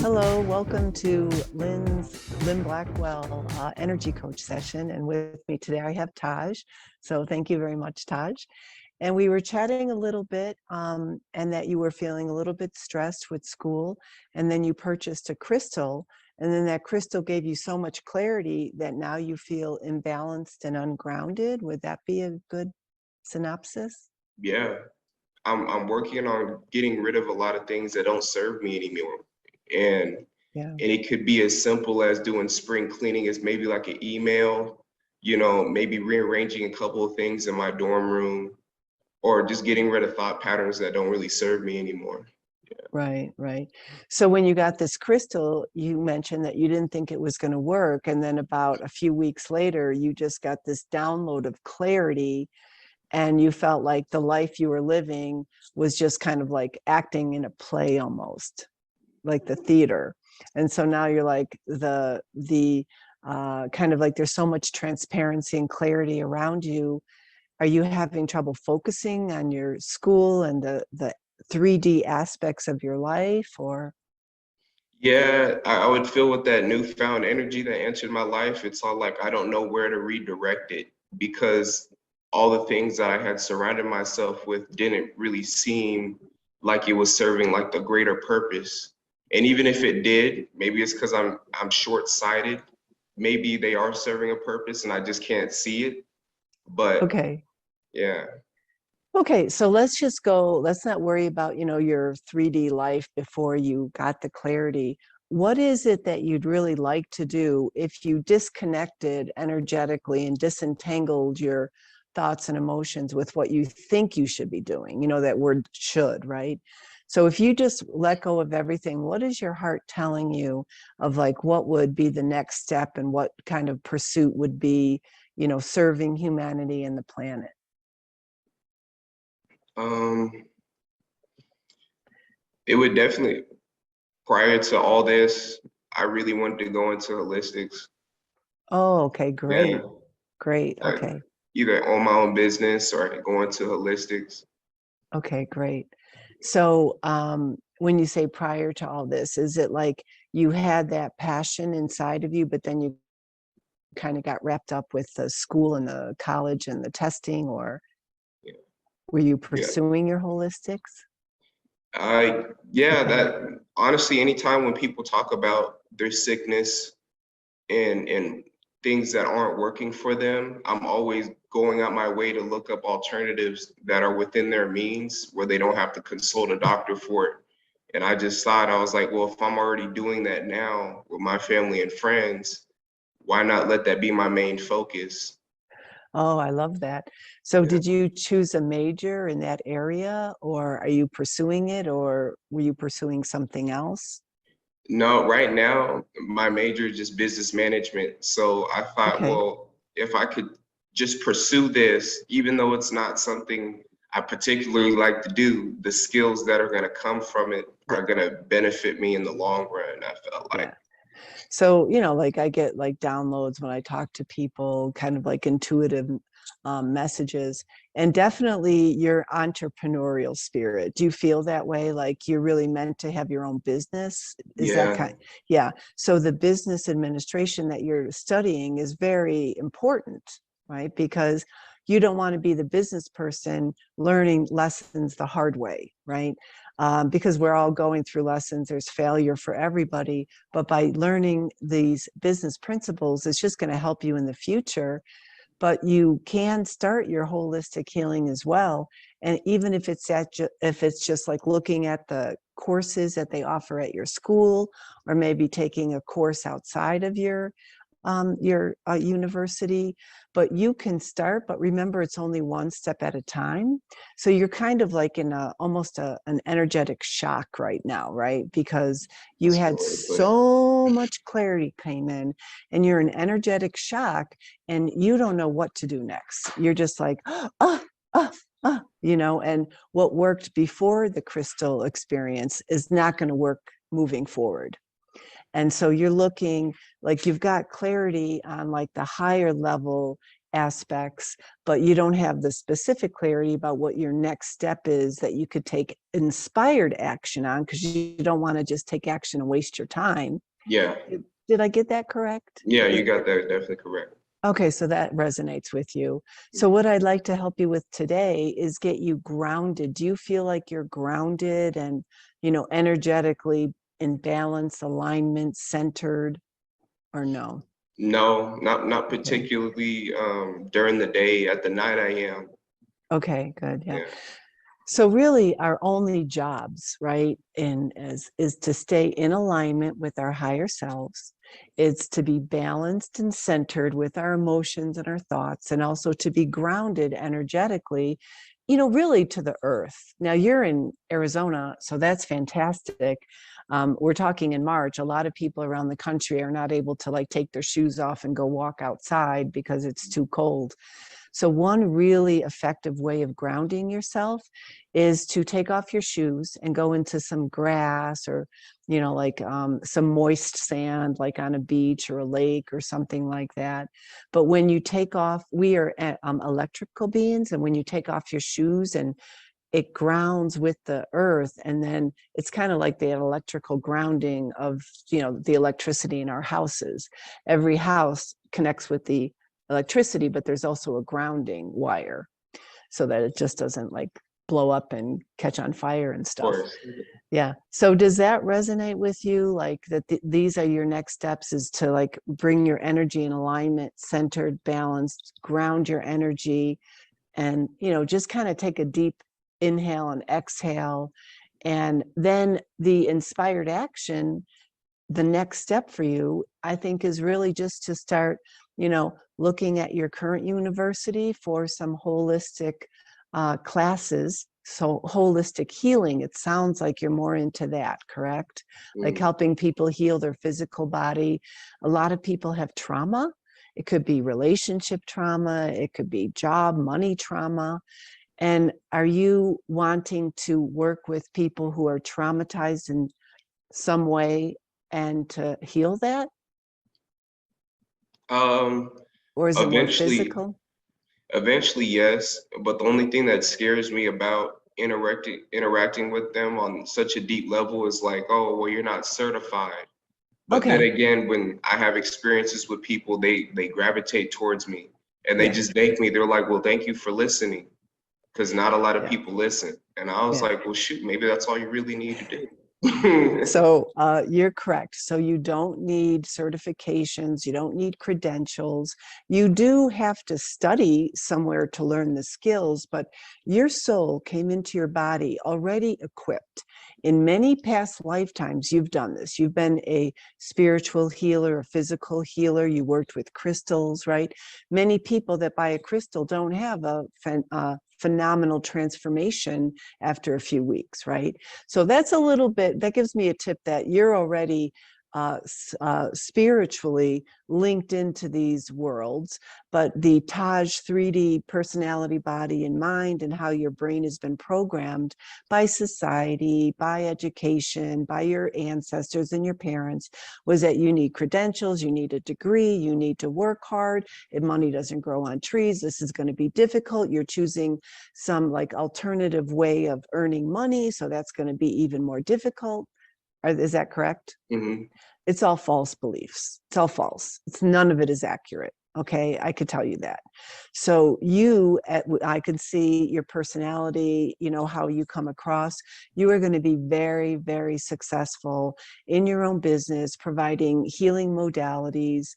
Hello, welcome to Lynn Blackwell energy coach session. And with me today, I have Taj. So thank you very much, Taj. And we were chatting a little bit and that you were feeling a little bit stressed with school. And then you purchased a crystal. And then that crystal gave you so much clarity that now you feel imbalanced and ungrounded. Would that be a good synopsis? Yeah, I'm working on getting rid of a lot of things that don't serve me anymore. And Yeah. and it could be as simple as doing spring cleaning as maybe like an email, maybe rearranging a couple of things in my dorm room, or just getting rid of thought patterns that don't really serve me anymore. Right, right. So when you got this crystal, you mentioned that you didn't think it was going to work. And then about a few weeks later, you just got this download of clarity and you felt like the life you were living was just kind of like acting in a play almost, like the theater. And so now you're like the kind of like there's so much transparency and clarity around you. Are you having trouble focusing on your school and the 3D aspects of your life, or? Yeah, I would feel with that newfound energy that entered my life, it's all like I don't know where to redirect it because all the things that I had surrounded myself with didn't really seem like it was serving like the greater purpose. And even if it did, maybe it's because I'm short-sighted. Maybe they are serving a purpose and I just can't see it. But Okay. yeah. Okay, so let's not worry about, your 3D life before you got the clarity. What is it that you'd really like to do if you disconnected energetically and disentangled your thoughts and emotions with what you think you should be doing? You know, that word should, right? So if you just let go of everything, what is your heart telling you of like what would be the next step and what kind of pursuit would be, serving humanity and the planet? Um, it would definitely, prior to all this, I really wanted to go into holistics. Oh, okay, Yeah. great. Great. Like Okay. either own my own business or go into holistics. Okay, great. So, when you say prior to all this, is it like you had that passion inside of you, but then you kind of got wrapped up with the school and the college and the testing, or Yeah. were you Yeah. pursuing your holistics? Yeah, Okay. that honestly, anytime when people talk about their sickness and things that aren't working for them, I'm always going out my way to look up alternatives that are within their means where they don't have to consult a doctor for it. And I just thought, I was like, well, if I'm already doing that now with my family and friends, why not let that be my main focus? Oh, I love that. So Yeah. did you choose a major in that area, or are you pursuing it, or were you pursuing something else? No, right now, my major is just business management. So I thought, Okay. well, if I could just pursue this, even though it's not something I particularly like to do, the skills that are going to come from it The, are going to benefit me in the long run, I felt like. yeah. So, like I get like downloads when I talk to people, kind of like intuitive messages, and definitely your entrepreneurial spirit. Do you feel that way? Like you're really meant to have your own business? Is that Yeah, kind? Yeah. So the business administration that you're studying is very important, right? Because you don't want to be the business person learning lessons the hard way, right? Because we're all going through lessons. There's failure for everybody, but by learning these business principles, it's just going to help you in the future. But you can start your holistic healing as well. And even if if it's just like looking at the courses that they offer at your school, or maybe taking a course outside of your university, but you can start. But remember, it's only one step at a time. So you're kind of like in almost an energetic shock right now, right? Because you that's a good had way to put it. so much clarity came in, and you're in energetic shock, and you don't know what to do next. You're just like, oh, oh, and what worked before the crystal experience is not going to work moving forward. And so you're looking like you've got clarity on like the higher level aspects, but you don't have the specific clarity about what your next step is that you could take inspired action on, because you don't want to just take action and waste your time. Yeah. Did I get that correct? Yeah, you got that definitely correct. Okay, so that resonates with you. So what I'd like to help you with today is get you grounded. Do you feel like you're grounded and, energetically in balance, alignment, centered, or no? No, not Okay. particularly during the day. At the night I am. Okay, good. Yeah. Yeah. So really our only jobs, right, is to stay in alignment with our higher selves. It's to be balanced and centered with our emotions and our thoughts, and also to be grounded energetically, really to the earth. Now you're in Arizona, so that's fantastic. We're talking in March. A lot of people around the country are not able to like take their shoes off and go walk outside because it's too cold. So one really effective way of grounding yourself is to take off your shoes and go into some grass, or, like some moist sand, like on a beach or a lake or something like that. But when you take off, we are electrical beings, and when you take off your shoes and it grounds with the earth, and then it's kind of like the electrical grounding of the electricity in our houses. Every house connects with the electricity, but there's also a grounding wire so that it just doesn't like blow up and catch on fire and Of stuff. course. Yeah. So does that resonate with you, like that these are your next steps, is to like bring your energy in alignment, centered, balanced, ground your energy, and just kind of take a deep inhale and exhale. And then the inspired action, the next step for you, I think, is really just to start, looking at your current university for some holistic classes. So holistic healing, it sounds like you're more into that, correct? Like helping people heal their physical body. A lot of people have trauma. It could be relationship trauma. It could be job, money trauma. And are you wanting to work with people who are traumatized in some way and to heal that? Um, Or is it more eventually, physical? eventually, yes. But the only thing that scares me about interacting with them on such a deep level is like, oh, well, you're not certified. But then Okay. again, when I have experiences with people, they gravitate towards me and they Yeah. just thank me. They're like, well, thank you for listening, because not a lot of Yeah. people listen. And I was Yeah. like, well, shoot, maybe that's all you really need to do. So you're correct. So you don't need certifications, you don't need credentials. You do have to study somewhere to learn the skills, but your soul came into your body already equipped. In many past lifetimes, you've done this. You've been a spiritual healer, a physical healer. You worked with crystals, right? Many people that buy a crystal don't have a phenomenal transformation after a few weeks, right? So that's a little bit, that gives me a tip that you're already spiritually linked into these worlds. But the Taj 3D personality, body, and mind, and how your brain has been programmed by society, by education, by your ancestors and your parents, was that you need credentials, you need a degree, you need to work hard. If money doesn't grow on trees, this is going to be difficult. You're choosing some like alternative way of earning money, so that's going to be even more difficult. Is that correct? Mhm. It's all false beliefs. It's all false. None of it is accurate. Okay, I could tell you that. So I could see your personality, how you come across. You are going to be very, very successful in your own business, providing healing modalities.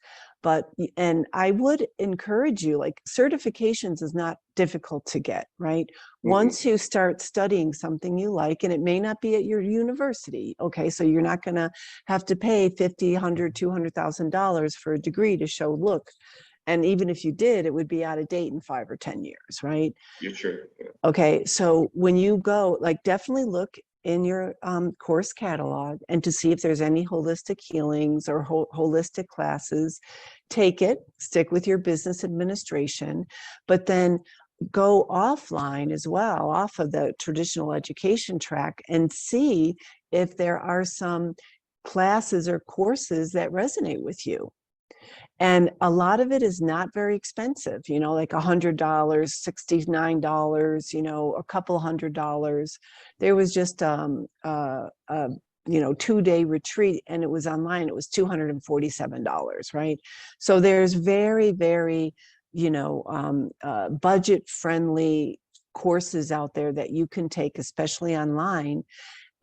And I would encourage you, like certifications is not difficult to get, right? Once you start studying something you like, and it may not be at your university, okay, so you're not going to have to pay $50, $100, $200,000 for a degree to show, look. And even if you did, it would be out of date in 5 or 10 years, right? You're true. Yeah. Okay, so when you go, like definitely look in your course catalog and to see if there's any holistic healings or holistic classes. Take it, stick with your business administration, but then go offline as well, off of the traditional education track, and see if there are some classes or courses that resonate with you. And a lot of it is not very expensive, like $100, $69, a couple $100. There was just a 2-day retreat, and it was online. It was $247, right? So there's very, very, budget friendly courses out there that you can take, especially online.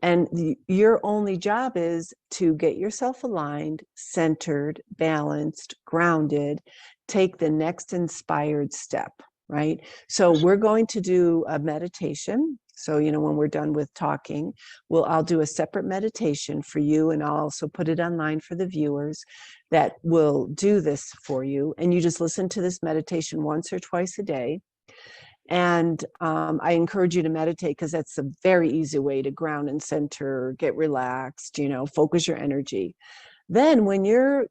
And your only job is to get yourself aligned, centered, balanced, grounded, take the next inspired step, right? So we're going to do a meditation. So, when we're done with talking, I'll do a separate meditation for you, and I'll also put it online for the viewers that will do this for you. And you just listen to this meditation once or twice a day. And I encourage you to meditate, because that's a very easy way to ground and center, get relaxed, focus your energy. Then when you're,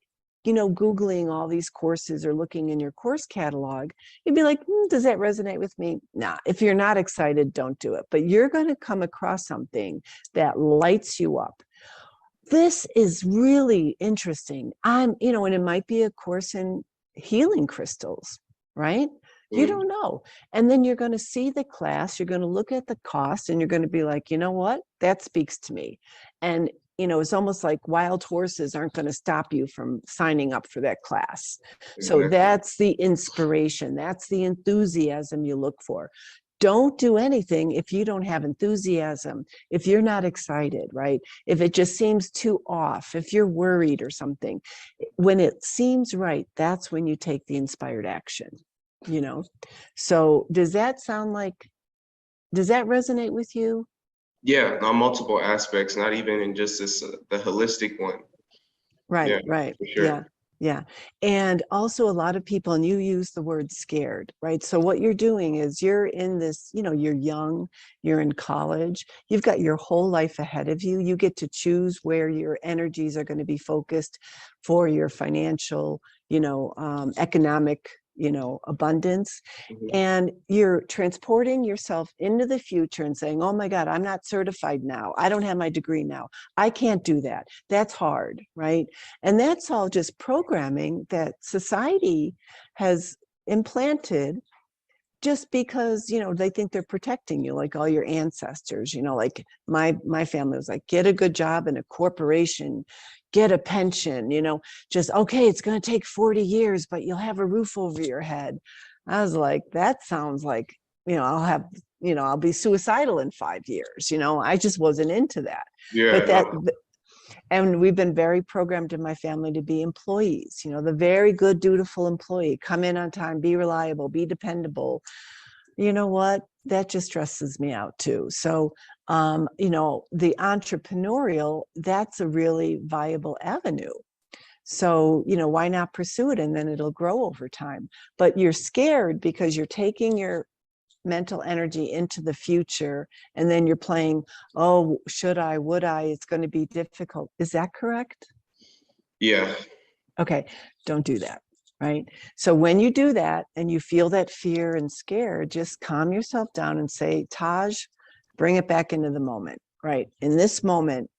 Googling all these courses or looking in your course catalog, you'd be like, does that resonate with me? Nah, if you're not excited, don't do it. But you're going to come across something that lights you up. This is really interesting. And it might be a course in healing crystals, right? You don't know. And then you're going to see the class, you're going to look at the cost, and you're going to be like, you know what? That speaks to me. And, it's almost like wild horses aren't going to stop you from signing up for that class. So Exactly. that's the inspiration. That's the enthusiasm you look for. Don't do anything if you don't have enthusiasm, if you're not excited, right? If it just seems too off, if you're worried or something. When it seems right, that's when you take the inspired action. So does that resonate with you? Yeah, on multiple aspects, not even in just this the holistic one. Right, Yeah, right. for sure. Yeah. And also a lot of people, and you use the word scared, right? So what you're doing is you're in this, you're young, you're in college, you've got your whole life ahead of you. You get to choose where your energies are going to be focused for your financial, economic, abundance. And you're transporting yourself into the future and saying, oh my God, I'm not certified now. I don't have my degree now. I can't do that. That's hard, right? And that's all just programming that society has implanted, just because they think they're protecting you, like all your ancestors. Like my family was like, get a good job in a corporation, get a pension, just, okay, it's going to take 40 years, but you'll have a roof over your head. I was like, that sounds like, I'll be suicidal in 5 years. I just wasn't into that. Yeah, But no. and we've been very programmed in my family to be employees, the very good, dutiful employee, come in on time, be reliable, be dependable. You know what? That just stresses me out too. So, the entrepreneurial, that's a really viable avenue. So, why not pursue it? And then it'll grow over time. But you're scared because you're taking your mental energy into the future, and then you're playing, oh, should I, would I, it's going to be difficult. Is that correct? Yeah. Okay, don't do that, right? So when you do that and you feel that fear and scare, just calm yourself down and say, Taj, bring it back into the moment, right? In this moment,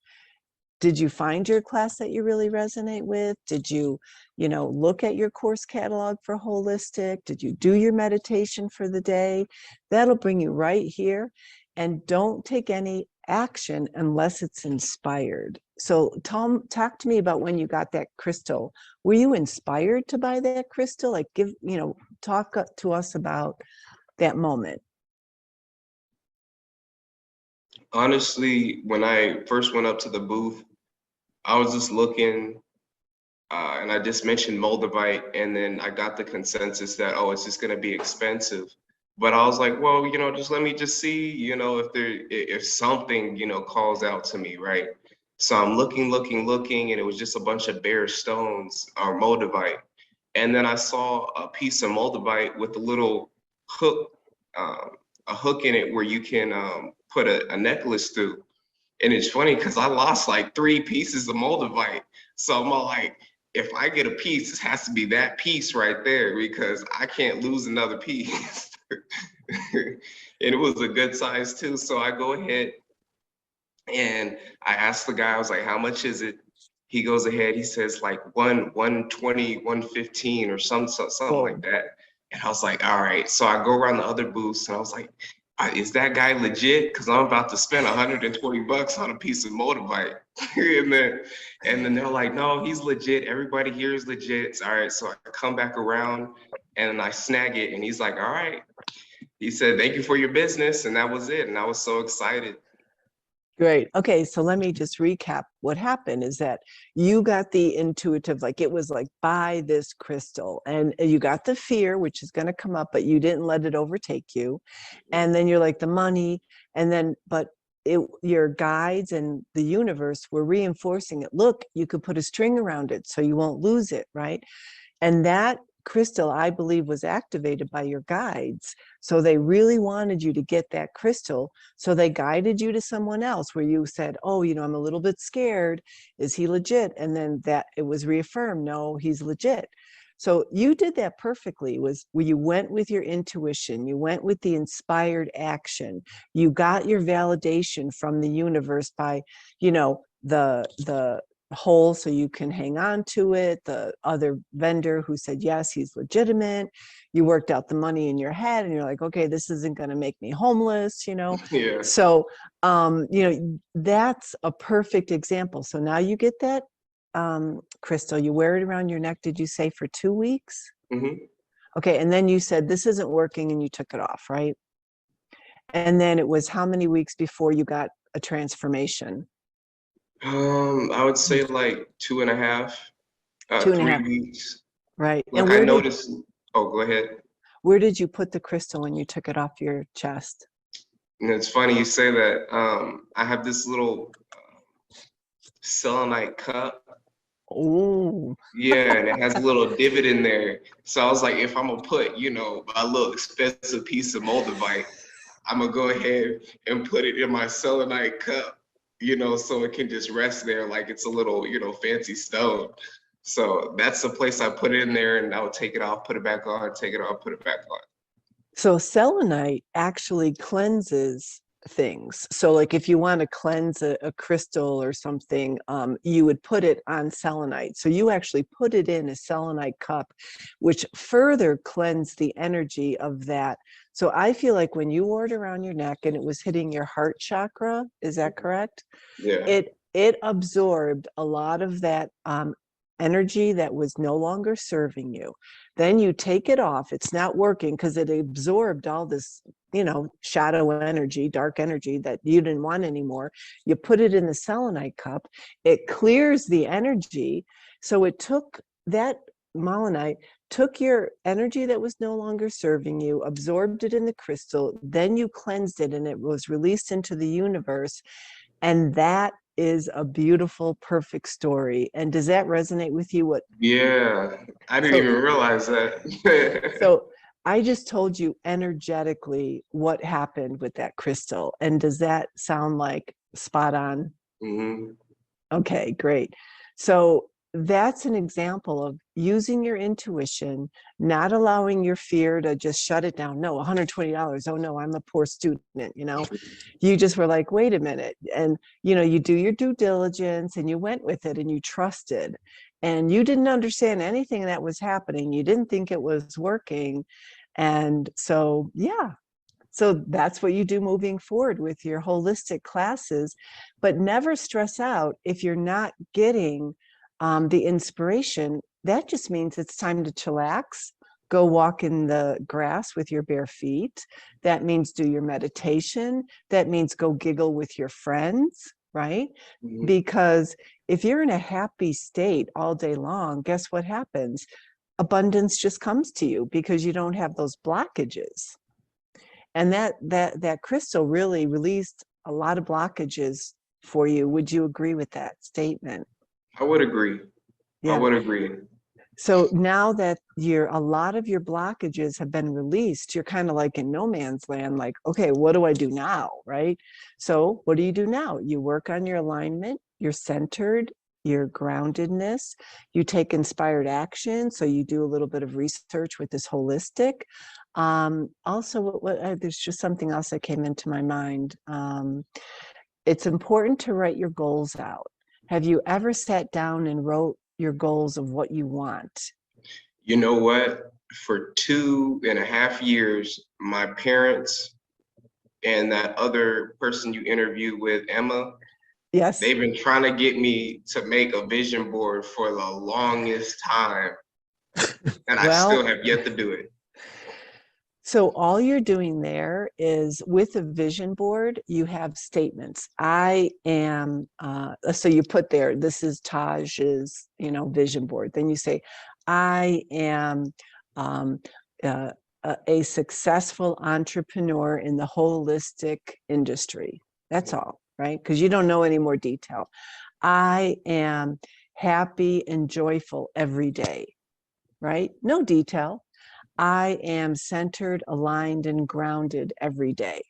did you find your class that you really resonate with? Did you, look at your course catalog for holistic? Did you do your meditation for the day? That'll bring you right here. And don't take any action unless it's inspired. So talk to me about when you got that crystal. Were you inspired to buy that crystal? Like talk to us about that moment. Honestly, when I first went up to the booth, I was just looking, and I just mentioned Moldavite, and then I got the consensus that, oh, it's just going to be expensive. But I was like, well, just let me just see, if something, calls out to me, right? So I'm looking, and it was just a bunch of bare stones or Moldavite. And then I saw a piece of Moldavite with a little hook, um, a hook in it where you can put a necklace through. And it's funny because I lost like 3 pieces of Moldavite. So I'm all like, if I get a piece, it has to be that piece right there because I can't lose another piece. And it was a good size too. So I go ahead and I asked the guy, I was like, how much is it? he goes ahead, he says like 120, 115 or something like that. And I was like, all right. So I go around the other booths and I was like, is that guy legit? Because I'm about to spend $120 on a piece of motorbike. and then they're like, no, he's legit. Everybody here is legit. All right. So I come back around and I snag it. And he's like, all right. He said, thank you for your business. And that was it. And I was so excited. Great. Okay, so let me just recap. What happened is that you got the intuitive, like it was like, buy this crystal, and you got the fear, which is going to come up, but you didn't let it overtake you. And then you're like the money, and then, but your guides and the universe were reinforcing it. Look, you could put a string around it so you won't lose it, right? And that crystal, I believe, was activated by your guides. So they really wanted you to get that crystal. So they guided you to someone else where you said, oh, I'm a little bit scared. Is he legit? And then that it was reaffirmed, no, he's legit. So you did that perfectly, was where you went with your intuition, you went with the inspired action, you got your validation from the universe by, the whole, so you can hang on to it, the other vendor who said yes, he's legitimate, you worked out the money in your head and you're like, okay, this isn't going to make me homeless. Yeah. So that's a perfect example. So now you get that crystal, you wear it around your neck, did you say for 2 weeks? Okay, and then you said this isn't working and you took it off, right? And then it was how many weeks before you got a transformation? I would say like 2.5, 3 weeks. Right. Like I noticed. Oh, go ahead. Where did you put the crystal when you took it off your chest? And it's funny you say that. I have this little selenite cup. Oh. Yeah, and it has a little divot in there. So I was like, if I'm gonna put, a little expensive piece of moldavite, I'm gonna go ahead and put it in my selenite cup, so it can just rest there like it's a little, fancy stone. So that's the place I put it in there, and I would take it off, put it back on, take it off, put it back on. So selenite actually cleanses things. So like if you want to cleanse a crystal or something, you would put it on selenite. So you actually put it in a selenite cup, which further cleansed the energy of that. So I feel like when you wore it around your neck and it was hitting your heart chakra, is that correct? Yeah. It absorbed a lot of that energy that was no longer serving you. Then you take it off, it's not working because it absorbed all this, shadow energy, dark energy that you didn't want anymore. You put it in the selenite cup, it clears the energy. So it took that melanite, took your energy that was no longer serving you, absorbed it in the crystal, then you cleansed it and it was released into the universe. And that is a beautiful, perfect story. And does that resonate with you? Yeah, I didn't even realize that. So I just told you energetically what happened with that crystal. And does that sound like spot on? Okay, great. So that's an example of using your intuition, not allowing your fear to just shut it down. No, $120. Oh no, I'm a poor student, You just were like, wait a minute. And, you do your due diligence and you went with it and you trusted. And you didn't understand anything that was happening. You didn't think it was working. And so, yeah. So that's what you do moving forward with your holistic classes, but never stress out if you're not getting the inspiration. That just means it's time to chillax, go walk in the grass with your bare feet. That means do your meditation. That means go giggle with your friends, right? Because if you're in a happy state all day long, guess what happens? Abundance just comes to you because you don't have those blockages. And that crystal really released a lot of blockages for you. Would you agree with that statement? I would agree. Yeah. I would agree. So now that a lot of your blockages have been released, you're kind of like in no man's land, like, okay, what do I do now, right? So what do you do now? You work on your alignment, you're centered, your groundedness, you take inspired action. So you do a little bit of research with this holistic. Also, there's just something else that came into my mind. It's important to write your goals out. Have you ever sat down and wrote your goals of what you want? You know what? For 2.5 years, my parents and that other person you interviewed with, Emma, Yes. they've been trying to get me to make a vision board for the longest time, and I still Well, have yet to do it. so all you're doing there is with a vision board, you have statements. I am, so you put there, this is Taj's, vision board. Then you say, I am um, uh, a successful entrepreneur in the holistic industry. That's all, right? Because you don't know any more detail. I am happy and joyful every day, right? No detail. I am centered, aligned, and grounded every day.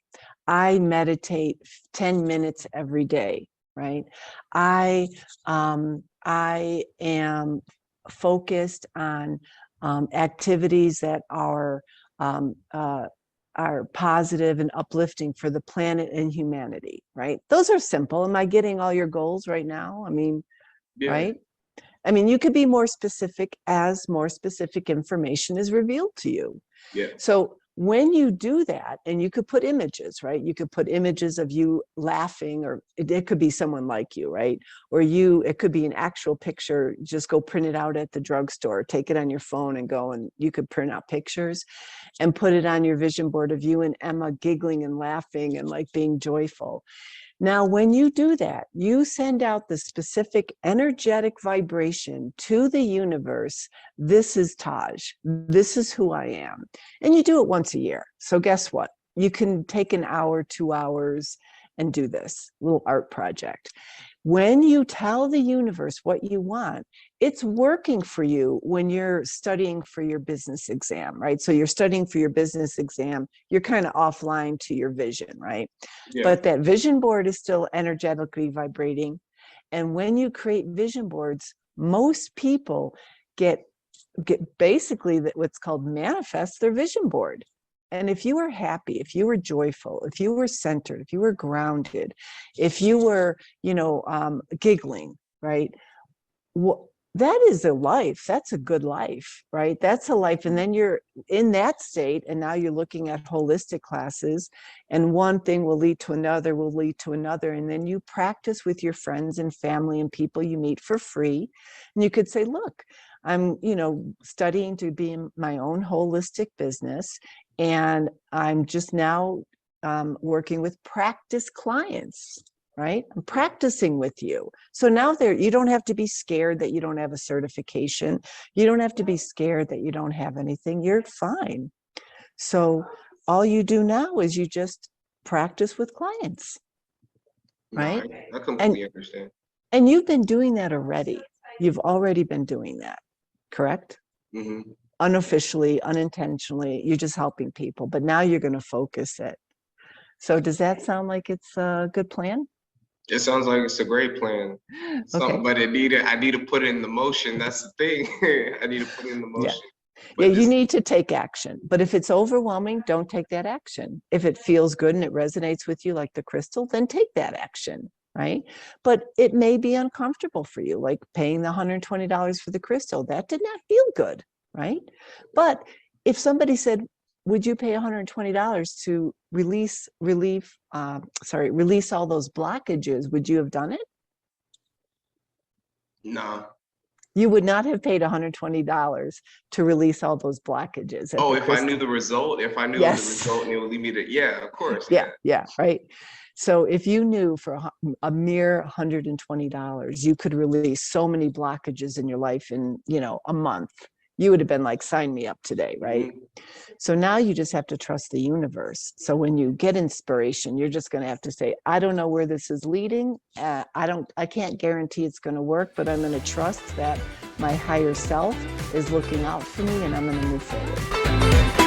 I meditate 10 minutes every day, right? I am focused on activities that um, uh, are positive and uplifting for the planet and humanity, right? Those are simple. Am I getting all your goals right now? I mean, Yeah, right? I mean, you could be more specific as more specific information is revealed to you. yeah, So when you do that, and you could put images, right? You could put images of you laughing, or it could be someone like you, right? Or it could be an actual picture. Just go print it out at the drugstore, take it on your phone and go, and you could print out pictures and put it on your vision board of you and Emma giggling and laughing and like being joyful. Now, when you do that, you send out the specific energetic vibration to the universe. This is Taj. This is who I am. And you do it once a year. So guess what? You can take an hour, 2 hours, and do this little art project. When you tell the universe what you want, it's working for you when you're studying for your business exam, right? So you're studying for your business exam, you're kind of offline to your vision, right? yeah. But that vision board is still energetically vibrating. And when you create vision boards, most people get basically what's called manifest their vision board. And if you were happy, if you were joyful, if you were centered, if you were grounded, if you were, giggling, right? That is a life. That's a good life, right? That's a life. And then you're in that state, and now you're looking at holistic classes, and one thing will lead to another, will lead to another. And then you practice with your friends and family and people you meet for free. And you could say, look, I'm, studying to be in my own holistic business. And I'm just now working with practice clients, right? I'm practicing with you. So now you don't have to be scared that you don't have a certification. You don't have to be scared that you don't have anything. You're fine. So all you do now is you just practice with clients, right? No, I completely understand. And you've been doing that already. You've already been doing that, correct? Mm-hmm. Unofficially, unintentionally, you're just helping people, but now you're going to focus it. So does that sound like it's a good plan? It sounds like it's a great plan. Okay. But I need to put it in the motion. That's the thing. I need to put it in the motion. Yeah, you need to take action. But if it's overwhelming, don't take that action. If it feels good and it resonates with you like the crystal, then take that action, right? But it may be uncomfortable for you, like paying the $120 for the crystal. That did not feel good, right? But if somebody said, would you pay $120 to release all those blockages, would you have done it? No. You would not have paid $120 to release all those blockages. Oh, if I knew the result, and it would lead me to, yeah, of course. Yeah, right. So if you knew for a mere $120, you could release so many blockages in your life in, a month, you would have been like, sign me up today, right? Mm-hmm. So now you just have to trust the universe. So when you get inspiration, you're just going to have to say, I don't know where this is leading. I can't guarantee it's going to work, but I'm going to trust that my higher self is looking out for me, and I'm going to move forward.